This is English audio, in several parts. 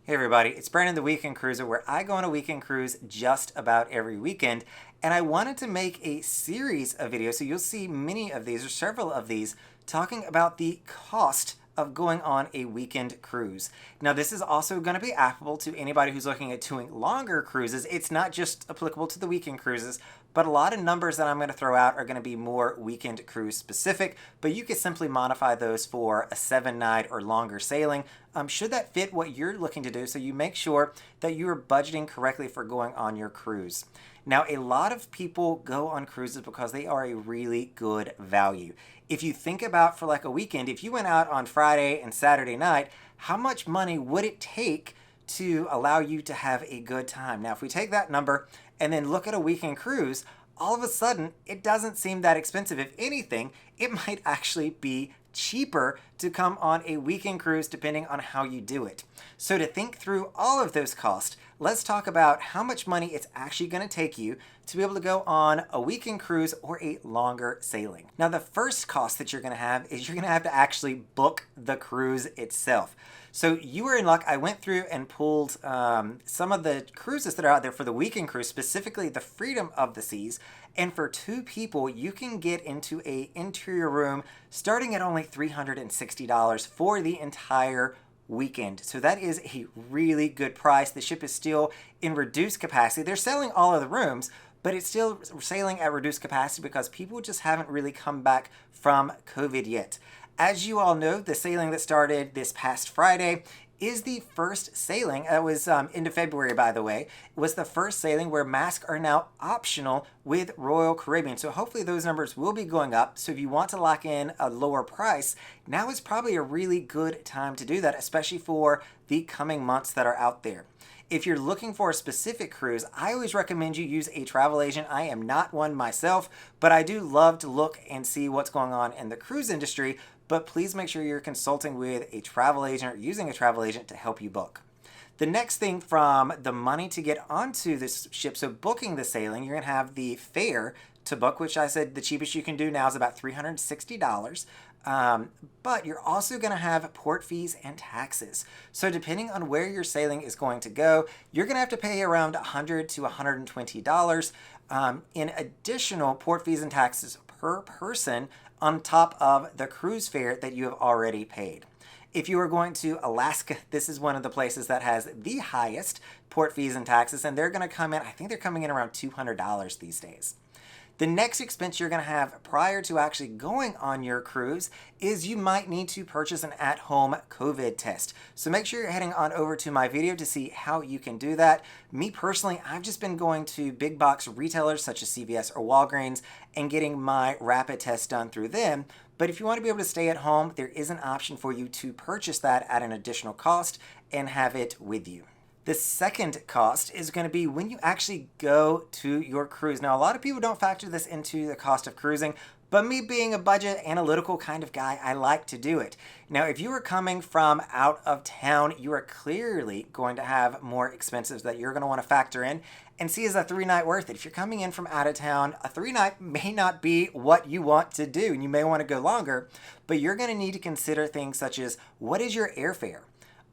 Hey everybody, it's Brandon the Weekend Cruiser, where I go on a weekend cruise just about every weekend. And I wanted to make a series of videos, so you'll see many of these, or several of these, talking about the cost of going on a weekend cruise. Now, this is also going to be applicable to anybody who's looking at doing longer cruises. It's not just applicable to the weekend cruises, but a lot of numbers that I'm going to throw out are going to be more weekend cruise specific, but you could simply modify those for a 7-night or longer sailing, should that fit what you're looking to do, so you make sure that you are budgeting correctly for going on your cruise. Now, a lot of people go on cruises because they are a really good value. If you think about for like a weekend, if you went out on Friday and Saturday night, how much money would it take to allow you to have a good time? Now, if we take that number and then look at a weekend cruise, all of a sudden, it doesn't seem that expensive. If anything, it might actually be cheaper to come on a weekend cruise depending on how you do it. So to think through all of those costs, let's talk about how much money it's actually going to take you to be able to go on a weekend cruise or a longer sailing. Now, the first cost that you're going to have is you're going to have to actually book the cruise itself. So you were in luck. I went through and pulled some of the cruises that are out there for the weekend cruise, specifically the Freedom of the Seas. And for 2 people, you can get into a interior room starting at only $360 for the entire weekend. So that is a really good price. The ship is still in reduced capacity. They're selling all of the rooms, but it's still sailing at reduced capacity because people just haven't really come back from COVID yet. As you all know, the sailing that started this past Friday is the first sailing. That was into February, by the way. It was the first sailing where masks are now optional with Royal Caribbean. So hopefully those numbers will be going up. So if you want to lock in a lower price, now is probably a really good time to do that, especially for the coming months that are out there. If you're looking for a specific cruise, I always recommend you use a travel agent. I am not one myself, but I do love to look and see what's going on in the cruise industry. But please make sure you're consulting with a travel agent or using a travel agent to help you book. The next thing from the money to get onto this ship, so booking the sailing, you're going to have the fare to book, which I said the cheapest you can do now is about $360. But you're also going to have port fees and taxes. So depending on where your sailing is going to go, you're going to have to pay around $100 to $120 in additional port fees and taxes per person on top of the cruise fare that you have already paid. If you are going to Alaska, this is one of the places that has the highest port fees and taxes, and they're going to come in, I think they're coming in around $200 these days. The next expense you're going to have prior to actually going on your cruise is you might need to purchase an at-home COVID test. So make sure you're heading on over to my video to see how you can do that. Me personally, I've just been going to big box retailers such as CVS or Walgreens and getting my rapid test done through them. But if you want to be able to stay at home, there is an option for you to purchase that at an additional cost and have it with you. The second cost is going to be when you actually go to your cruise. Now, a lot of people don't factor this into the cost of cruising, but me being a budget analytical kind of guy, I like to do it. Now, if you are coming from out of town, you are clearly going to have more expenses that you're going to want to factor in and see is a 3-night worth it. If you're coming in from out of town, a 3-night may not be what you want to do, and you may want to go longer, but you're going to need to consider things such as what is your airfare?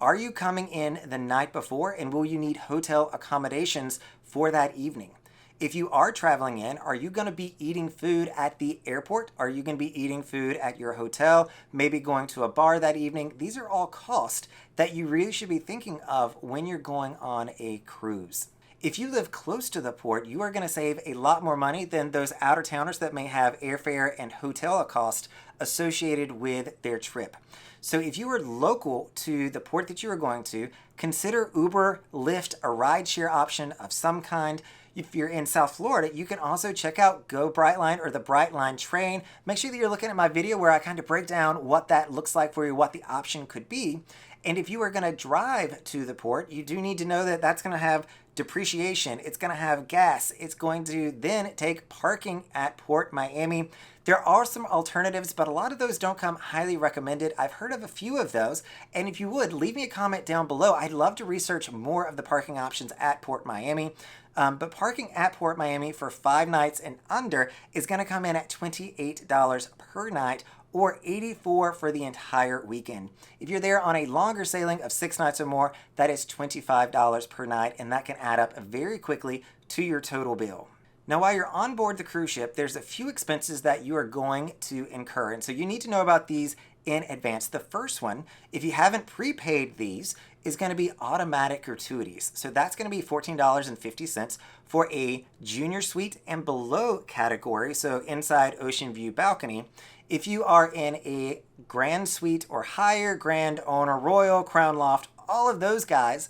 Are you coming in the night before, and will you need hotel accommodations for that evening? If you are traveling in, are you going to be eating food at the airport? Are you going to be eating food at your hotel? Maybe going to a bar that evening? These are all costs that you really should be thinking of when you're going on a cruise. If you live close to the port, you are going to save a lot more money than those outer-towners that may have airfare and hotel cost associated with their trip. So if you are local to the port that you are going to, consider Uber, Lyft, a rideshare option of some kind. If you're in South Florida, you can also check out Go Brightline or the Brightline train. Make sure that you're looking at my video where I kind of break down what that looks like for you, what the option could be. And if you are going to drive to the port, you do need to know that that's going to have depreciation. It's going to have gas. It's going to then take parking at Port Miami. There are some alternatives, but a lot of those don't come highly recommended. I've heard of a few of those, and if you would, leave me a comment down below. I'd love to research more of the parking options at Port Miami. But parking at Port Miami for 5 nights and under is going to come in at $28 per night, or $84 for the entire weekend. If you're there on a longer sailing of 6 nights or more, that is $25 per night, and that can add up very quickly to your total bill. Now, while you're on board the cruise ship, there's a few expenses that you are going to incur, and so you need to know about these in advance. The first one, if you haven't prepaid these, is going to be automatic gratuities. So that's going to be $14.50 for a junior suite and below category, so inside ocean view balcony. If you are in a grand suite or higher, grand owner, royal, crown loft, all of those guys,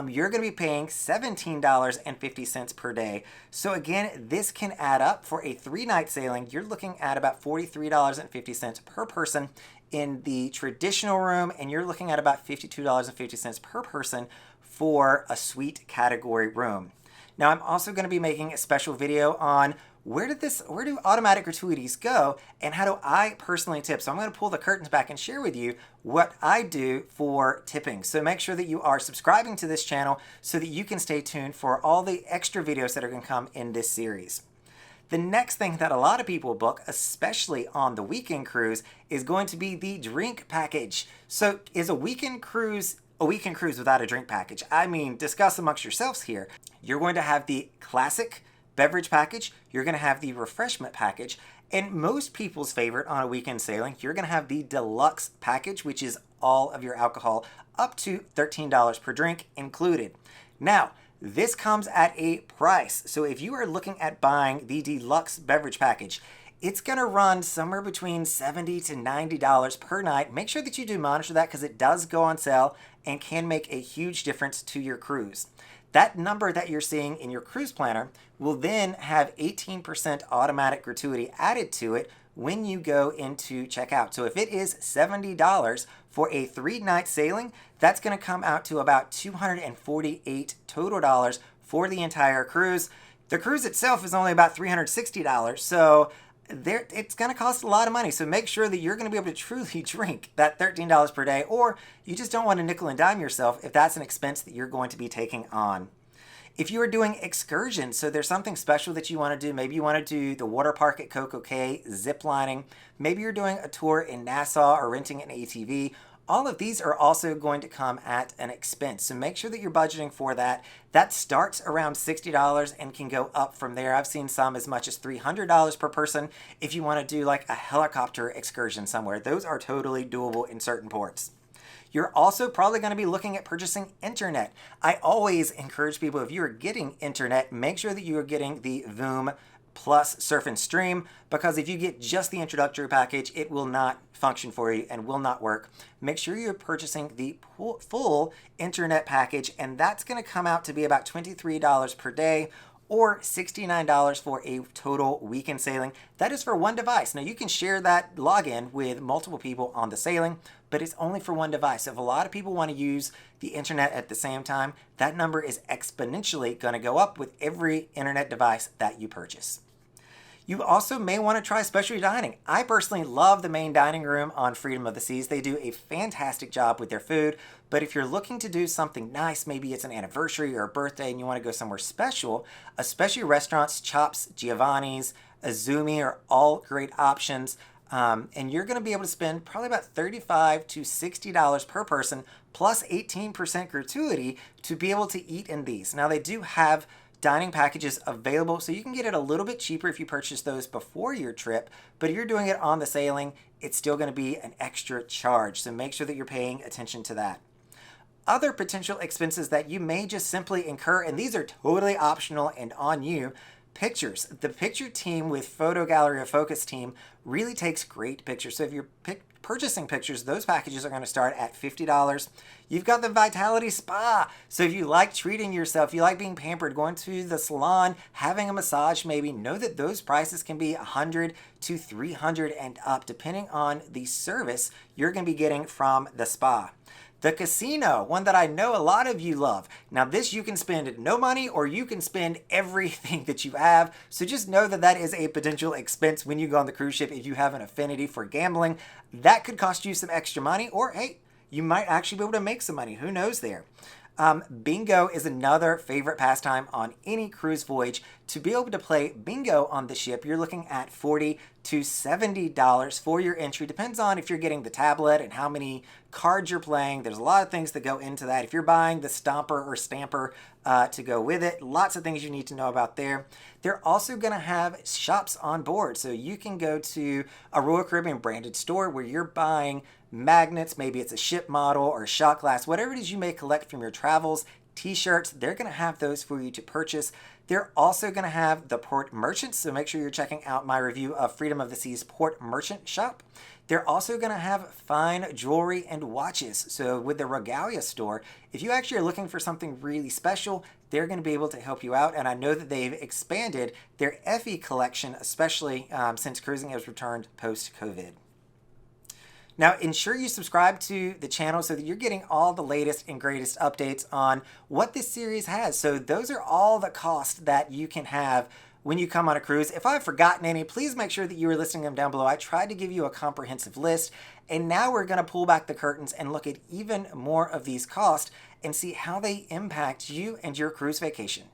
you're going to be paying $17.50 per day. So again, this can add up. For a 3-night sailing, you're looking at about $43.50 per person in the traditional room, and you're looking at about $52.50 per person for a suite category room. Now, I'm also going to be making a special video on where do automatic gratuities go and how do I personally tip. So I'm going to pull the curtains back and share with you what I do for tipping. So make sure that you are subscribing to this channel so that you can stay tuned for all the extra videos that are going to come in this series. The next thing that a lot of people book, especially on the weekend cruise, is going to be the drink package. So is a weekend cruise without a drink package? I mean, discuss amongst yourselves here. You're going to have the classic beverage package, you're going to have the refreshment package, and most people's favorite on a weekend sailing, you're going to have the deluxe package, which is all of your alcohol up to $13 per drink included. Now, this comes at a price. So if you are looking at buying the deluxe beverage package, it's going to run somewhere between $70 to $90 per night. Make sure that you do monitor that because it does go on sale and can make a huge difference to your cruise. That number that you're seeing in your cruise planner will then have 18% automatic gratuity added to it when you go into checkout. So if it is $70 for a 3-night sailing, that's going to come out to about $248 total dollars for the entire cruise. The cruise itself is only about $360, so it's going to cost a lot of money. So make sure that you're going to be able to truly drink that $13 per day, or you just don't want to nickel and dime yourself if that's an expense that you're going to be taking on. If you are doing excursions, so there's something special that you want to do, maybe you want to do the water park at Coco Cay, zip lining, maybe you're doing a tour in Nassau or renting an ATV, all of these are also going to come at an expense. So make sure that you're budgeting for that. That starts around $60 and can go up from there. I've seen some as much as $300 per person if you want to do like a helicopter excursion somewhere. Those are totally doable in certain ports. You're also probably going to be looking at purchasing internet. I always encourage people, if you are getting internet, make sure that you are getting the Voom plus Surf and Stream, because if you get just the introductory package, it will not function for you and will not work. Make sure you're purchasing the full internet package, and that's going to come out to be about $23 per day or $69 for a total weekend sailing. That is for one device. Now you can share that login with multiple people on the sailing, but it's only for one device. If a lot of people want to use the internet at the same time, that number is exponentially going to go up with every internet device that you purchase. You also may want to try specialty dining. I personally love the main dining room on Freedom of the Seas. They do a fantastic job with their food, but if you're looking to do something nice, maybe it's an anniversary or a birthday and you want to go somewhere special, especially restaurants, Chops, Giovanni's, Azumi are all great options. And you're going to be able to spend probably about $35 to $60 per person plus 18% gratuity to be able to eat in these. Now they do have dining packages available, so you can get it a little bit cheaper if you purchase those before your trip, but if you're doing it on the sailing, it's still going to be an extra charge, so make sure that you're paying attention to that. Other potential expenses that you may just simply incur, and these are totally optional and on you, pictures. The picture team with Photo Gallery of Focus team really takes great pictures. So if you're purchasing pictures, those packages are going to start at $50. You've got the Vitality Spa. So if you like treating yourself, you like being pampered, going to the salon, having a massage maybe, know that those prices can be $100 to $300 and up, depending on the service you're going to be getting from the spa. The casino, one that I know a lot of you love. Now this you can spend no money or you can spend everything that you have. So just know that that is a potential expense when you go on the cruise ship if you have an affinity for gambling. That could cost you some extra money, or hey, you might actually be able to make some money. Who knows there? Bingo is another favorite pastime on any cruise voyage. To be able to play bingo on the ship, you're looking at $40 to $70 for your entry. Depends on if you're getting the tablet and how many cards you're playing. There's a lot of things that go into that. If you're buying the Stomper or Stamper to go with it, lots of things you need to know about there. They're also going to have shops on board. So you can go to a Royal Caribbean branded store where you're buying magnets, maybe it's a ship model or a shot glass, whatever it is you may collect from your travels, t-shirts, they're going to have those for you to purchase. They're also going to have the port merchants, so make sure you're checking out my review of Freedom of the Seas Port Merchant Shop. They're also going to have fine jewelry and watches. So with the Regalia store, if you actually are looking for something really special, they're going to be able to help you out. And I know that they've expanded their Effie collection, especially since cruising has returned post-COVID. Now, ensure you subscribe to the channel so that you're getting all the latest and greatest updates on what this series has. So those are all the costs that you can have when you come on a cruise. If I've forgotten any, please make sure that you are listing them down below. I tried to give you a comprehensive list, and now we're going to pull back the curtains and look at even more of these costs and see how they impact you and your cruise vacation.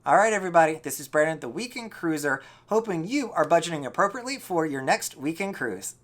All right, everybody, this is Brandon, the Weekend Cruiser, hoping you are budgeting appropriately for your next weekend cruise.